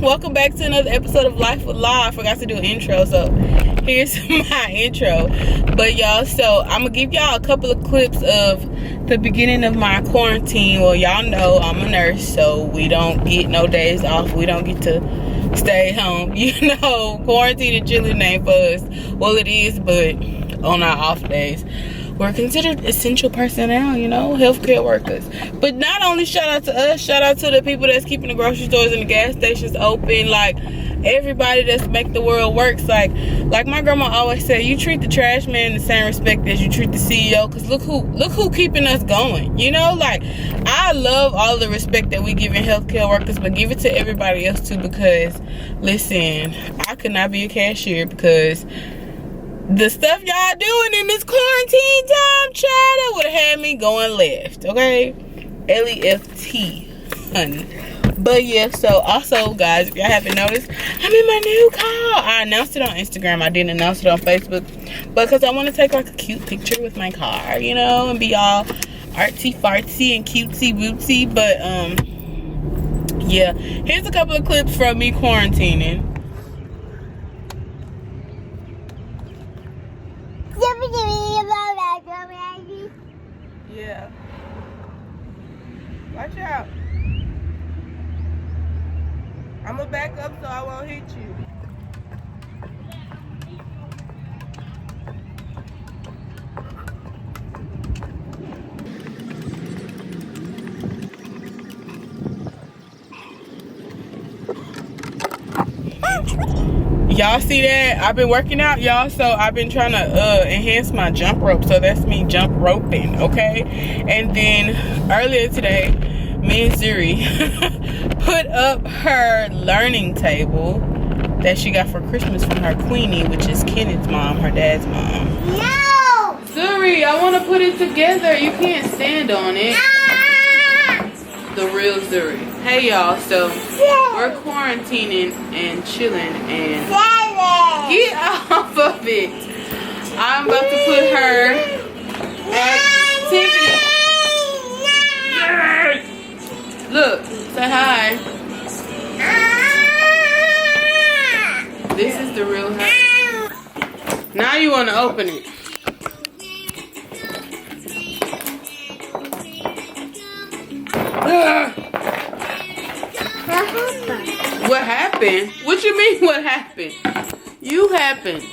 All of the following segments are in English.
welcome back to another episode of Life with Ly. I forgot to do an intro, so here's my intro. But y'all, so I'm gonna give y'all a couple of clips of the beginning of my quarantine. Well, y'all know I'm a nurse, so we don't get no days off. We don't get to stay home. You know, quarantine and chilling ain't for us. Well, it is, but on our off days, we're considered essential personnel, you know, healthcare workers. But not only shout out to us, shout out to the people that's keeping the grocery stores and the gas stations open. Like, everybody that's make the world works. Like my grandma always said, you treat the trash man the same respect as you treat the CEO. Because look who keeping us going. You know, like, I love all the respect that we give in healthcare workers, but give it to everybody else too. Because, listen, I could not be a cashier because the stuff y'all doing in this quarantine time, child, that would have had me going left, okay? L-E-F-T, honey. But yeah, so also, guys, if y'all haven't noticed, I'm in my new car. I announced it on Instagram. I didn't announce it on Facebook, but because I want to take like a cute picture with my car, you know, and be all artsy-fartsy and cutesy-bootsy. But, yeah, here's a couple of clips from me quarantining. Yeah. Watch out. I'm gonna back up so I won't hit you. Y'all see that? I've been working out, y'all, so I've been trying to enhance my jump rope. So that's me jump roping, okay? And then earlier today, me and Zuri put up her learning table that she got for Christmas from her Queenie, which is Kenneth's mom, her dad's mom. No! Zuri, I want to put it together. You can't stand on it. The real Zuri. Hey y'all, so we're quarantining and chilling and get off of it. I'm about to put her activity. Look, say hi. This is the real her. Now you want to open it. What happened? What you mean what happened? You happened.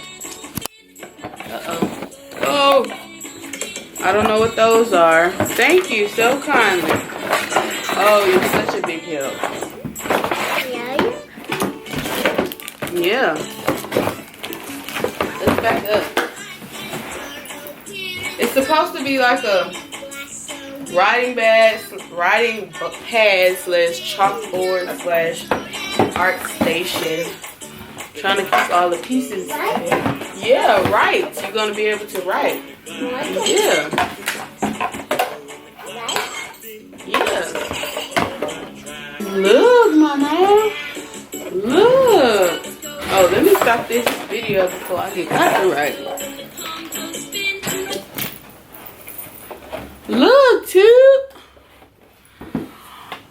Uh-oh. Oh. I don't know what those are. Thank you so kindly. Oh, you're such a big help. Yeah. Let's back up. It's supposed to be like a writing pad slash chalkboard slash art station. Trying to keep all the pieces. Yeah, right. You're gonna be able to write. Yeah. Yeah. Look, mama. Look. Oh, let me stop this video before I get copyrighted. Look, too.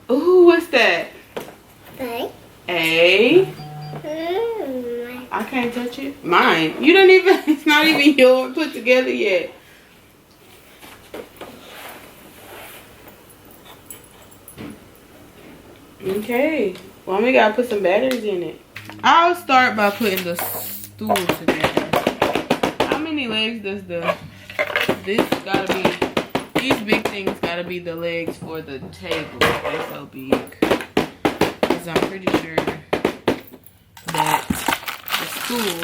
Ooh, what's that? A. I can't touch it. Mine. You don't even, it's not even yours put together yet. Okay. Well, we gotta put some batteries in it. I'll start by putting the stool together. How many legs does this gotta be? These big things gotta be the legs for the table. They're so big. Because I'm pretty sure that the stool.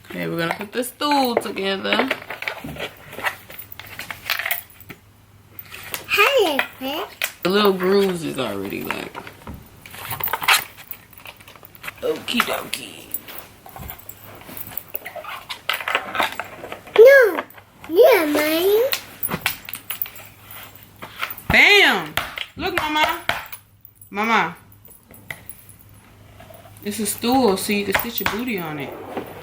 Okay, we're gonna put the stool together. The little grooves is already like. Okie dokie. No, yeah, mine. Bam! Look, mama. Mama. It's a stool so you can sit your booty on it.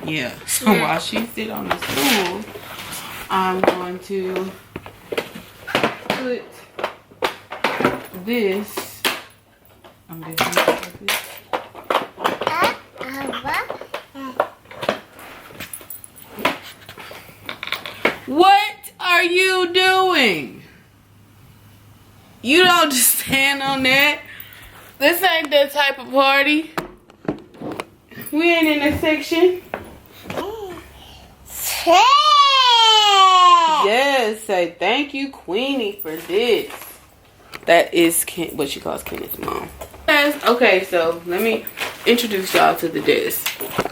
Yeah. So while she sit on the stool, I'm going to put this I'm just gonna put this. What are you doing? You don't just stand on that. This ain't that type of party. We ain't in this section. Yes, say thank you, Queenie, for this. That is what she calls Kenneth's mom. Okay, so let me introduce y'all to the desk.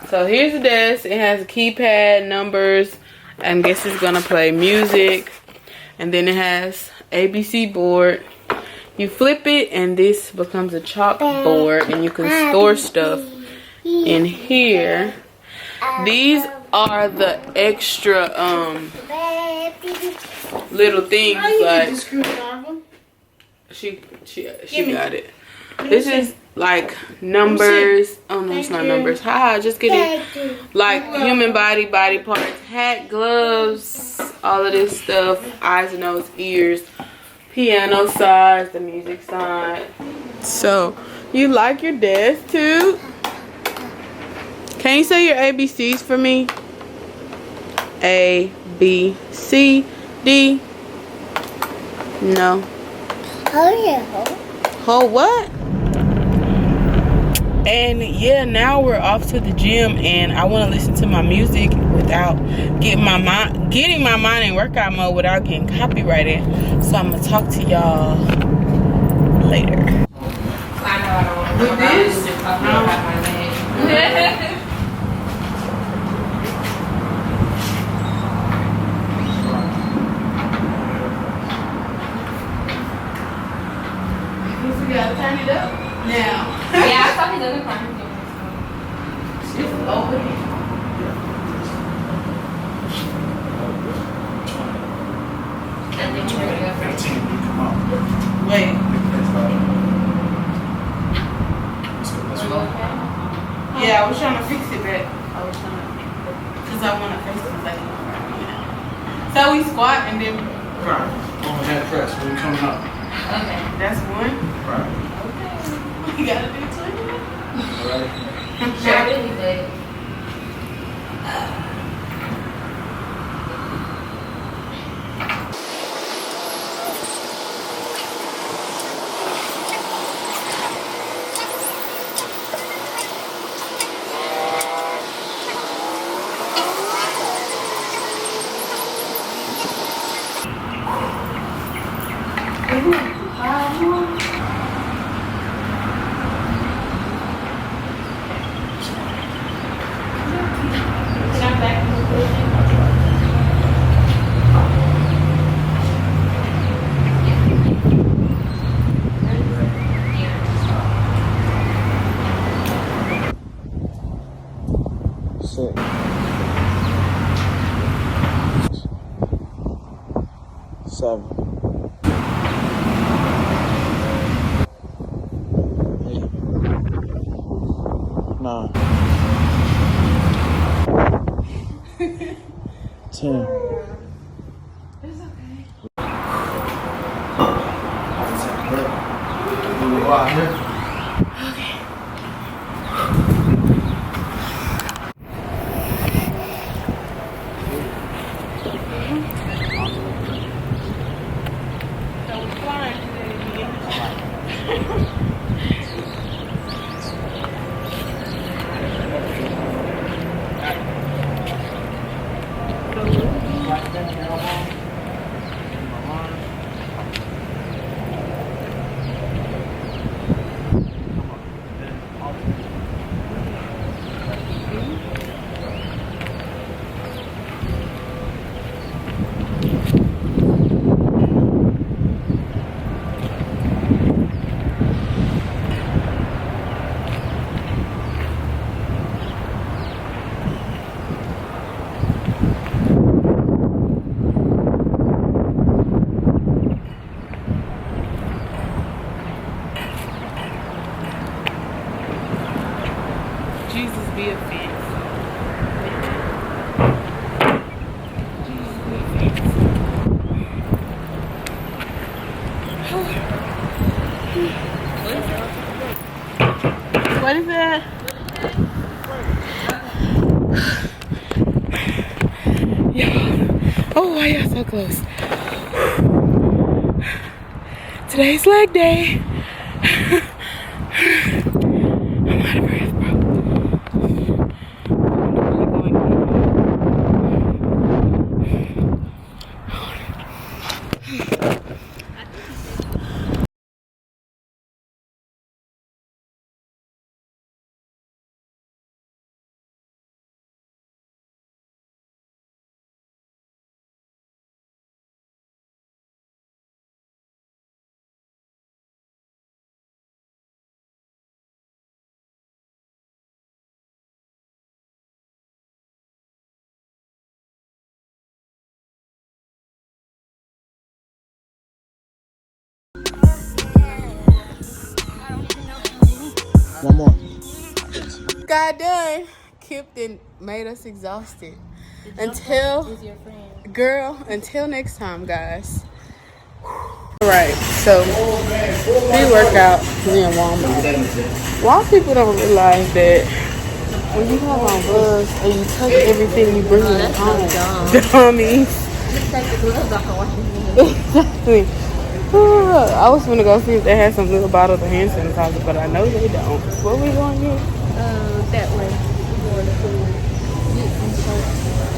So here's the desk. It has a keypad, numbers. I guess it's gonna play music. And then it has ABC board. You flip it and this becomes a chalkboard and you can store stuff in here. These are the extra little things like she got it. This is like numbers. Oh no, it's not numbers. Haha, just kidding. Like human body parts, hat, gloves, all of this stuff, eyes, nose, ears, piano size, the music side. So you like your desk too? Can you say your ABCs for me? A, B, C, D. No. Oh yeah. Oh what? And yeah, now we're off to the gym, and I want to listen to my music without getting my mind in workout mode without getting copyrighted. So I'm gonna talk to y'all later. With this? We gotta turn it up now. Yeah, I saw his other clients. It's over here. And then you're gonna go first. Wait. Yeah, I was trying to fix it back. Because I want to face the second one. So we squat and then. Right. On the head press. When you coming up. Okay. That's one. Right. Okay. We gotta do two. Right. Not really big. Six. 7. 8. 9. 10. It's okay. Okay. So we're flying today again. So close. Today's leg day. I'm out of breath, bro. One more. Got done. Kip then made us exhausted. Until next time, guys. Alright, so we work out in Walmart. Why people don't realize that when you have on gloves and you touch everything you bring in home, dummies. Exactly. I was gonna go see if they had some little bottles of hand sanitizer, but I know they don't. What we going to get? That way.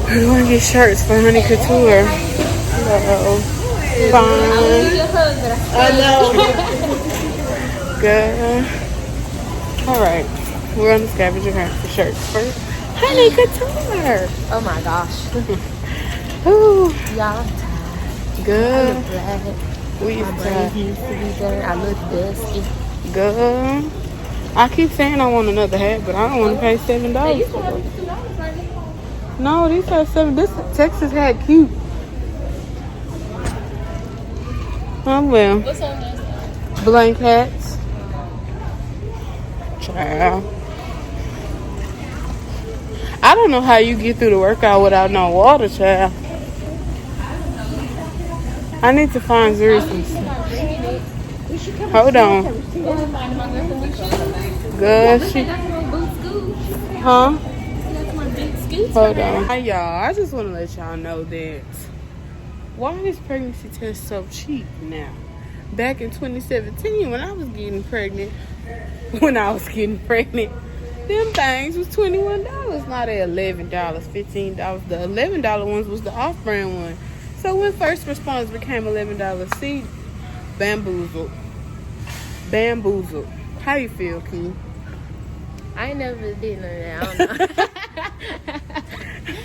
We're going to get shirts for Honey Couture. Fine. I know. Good. Alright. We're on the scavenger hunt for shirts for Honey Couture. Oh my gosh. Ooh. Y'all. Good. Black. We My braids used to be there. I look dusty. Good. I keep saying I want another hat, but I don't want to pay $7 for it. No, these are $7. This Texas hat cute. Oh well. What's on this? Blank hats. Child. I don't know how you get through the workout without no water, child. I need to find Zuri some stuff. Hold on. Good. Huh? Hold on. Hi, y'all. I just want to let y'all know that why is pregnancy test so cheap now? Back in 2017, when I was getting pregnant, them things was $21. Now they're $11, $15. The $11 ones was the off-brand one. So when first response became $11, see, bamboozled. How you feel, Key? I ain't never did none of that.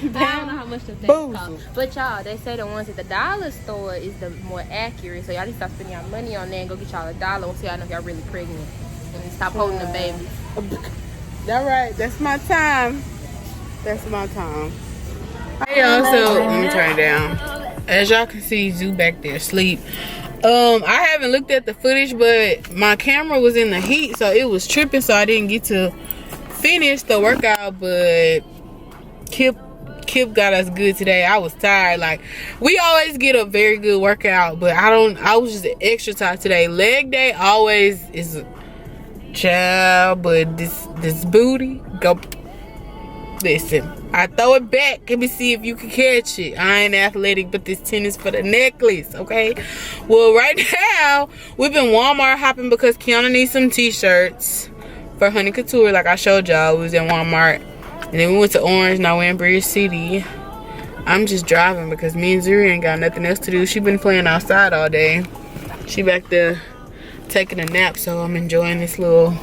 I don't know how much the things cost. But y'all, they say the ones at the dollar store is the more accurate. So y'all need to stop spending y'all money on that and go get y'all $1 so y'all know if y'all really pregnant. And stop holding the baby. All right, that's my time. Hey y'all, so let me turn it down. As y'all can see, Zoo back there asleep. I haven't looked at the footage, but my camera was in the heat, so it was tripping, so I didn't get to finish the workout. But Kip got us good today. I was tired. Like, we always get a very good workout, but I was just extra tired today. Leg day always is a child, but this booty go. Listen, I throw it back. Let me see if you can catch it. I ain't athletic, but this tennis for the necklace, okay? Well, right now, we've been Walmart hopping because Kiana needs some t-shirts for Honey Couture. Like I showed y'all, we was in Walmart. And then we went to Orange, now we're in Bridge City. I'm just driving because me and Zuri ain't got nothing else to do. She been playing outside all day. She back there taking a nap, so I'm enjoying this little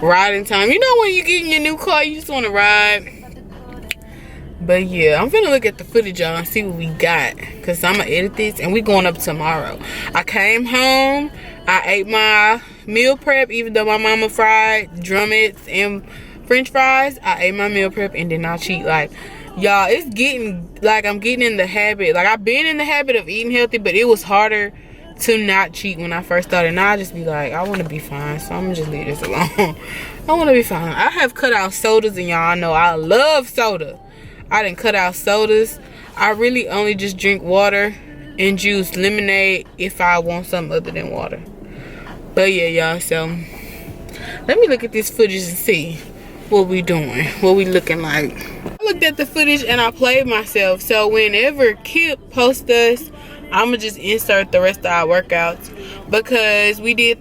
riding time. You know when you get in your new car, you just want to ride. But yeah, I'm finna look at the footage, y'all, and see what we got, because I'm gonna edit this and we going up tomorrow. I came home, I ate my meal prep, even though my mama fried drumettes and french fries. I ate my meal prep and did not cheat. Like, y'all, it's getting like I'm getting in the habit. Like, I've been in the habit of eating healthy, but it was harder to not cheat when I first started. Now I just be like, I want to be fine, so I'm gonna just leave this alone. I want to be fine. I have cut out sodas, and y'all know I love soda. I done cut out sodas. I really only just drink water and juice, lemonade, if I want something other than water. But yeah, y'all, so let me look at this footage and see what we doing, what we looking like. I looked at the footage and I played myself. So whenever Kip posts us, I'ma just insert the rest of our workouts, because we did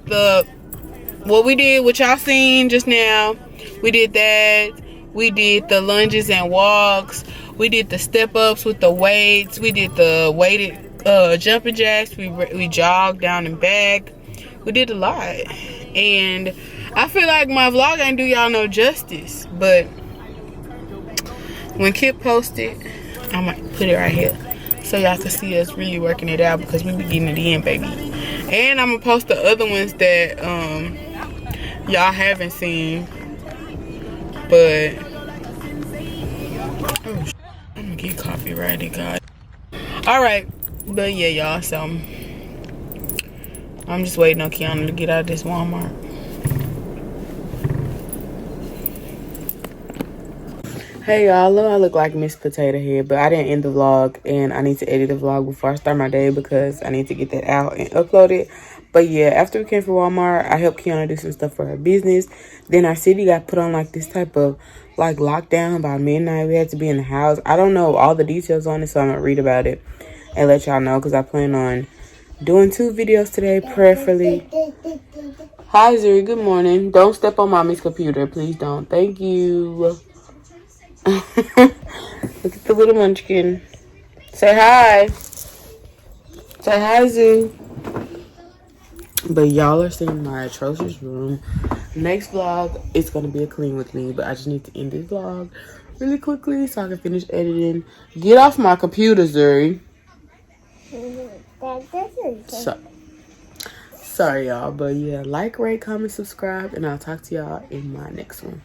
what y'all seen just now. We did that. We did the lunges and walks. We did the step ups with the weights. We did the weighted jumping jacks. We jogged down and back. We did a lot, and I feel like my vlog ain't do y'all no justice. But when Kip posted, I might put it right here so y'all can see us really working it out, because we be getting it in, baby. And I'm gonna post the other ones that y'all haven't seen, but oh, I'm gonna get copyrighted, God. All right, but yeah, y'all. So I'm just waiting on Kiana to get out of this Walmart. Hey y'all, I look like Miss Potato Head, but I didn't end the vlog, and I need to edit the vlog before I start my day because I need to get that out and upload it. But yeah, after we came from Walmart, I helped Kiana do some stuff for her business. Then our city got put on like this type of like lockdown by midnight. We had to be in the house. I don't know all the details on it, so I'm gonna read about it and let y'all know, because I plan on doing 2 videos today, prayerfully. Hi Zuri, good morning. Don't step on mommy's computer, please don't. Thank you. Look at the little munchkin. Say hi. Say hi, Zoo. But y'all are seeing my atrocious room. Next vlog, it's gonna be a clean with me, but I just need to end this vlog really quickly so I can finish editing. Get off my computer, Zuri. Sorry, y'all, but yeah, like, rate, comment, subscribe, and I'll talk to y'all in my next one.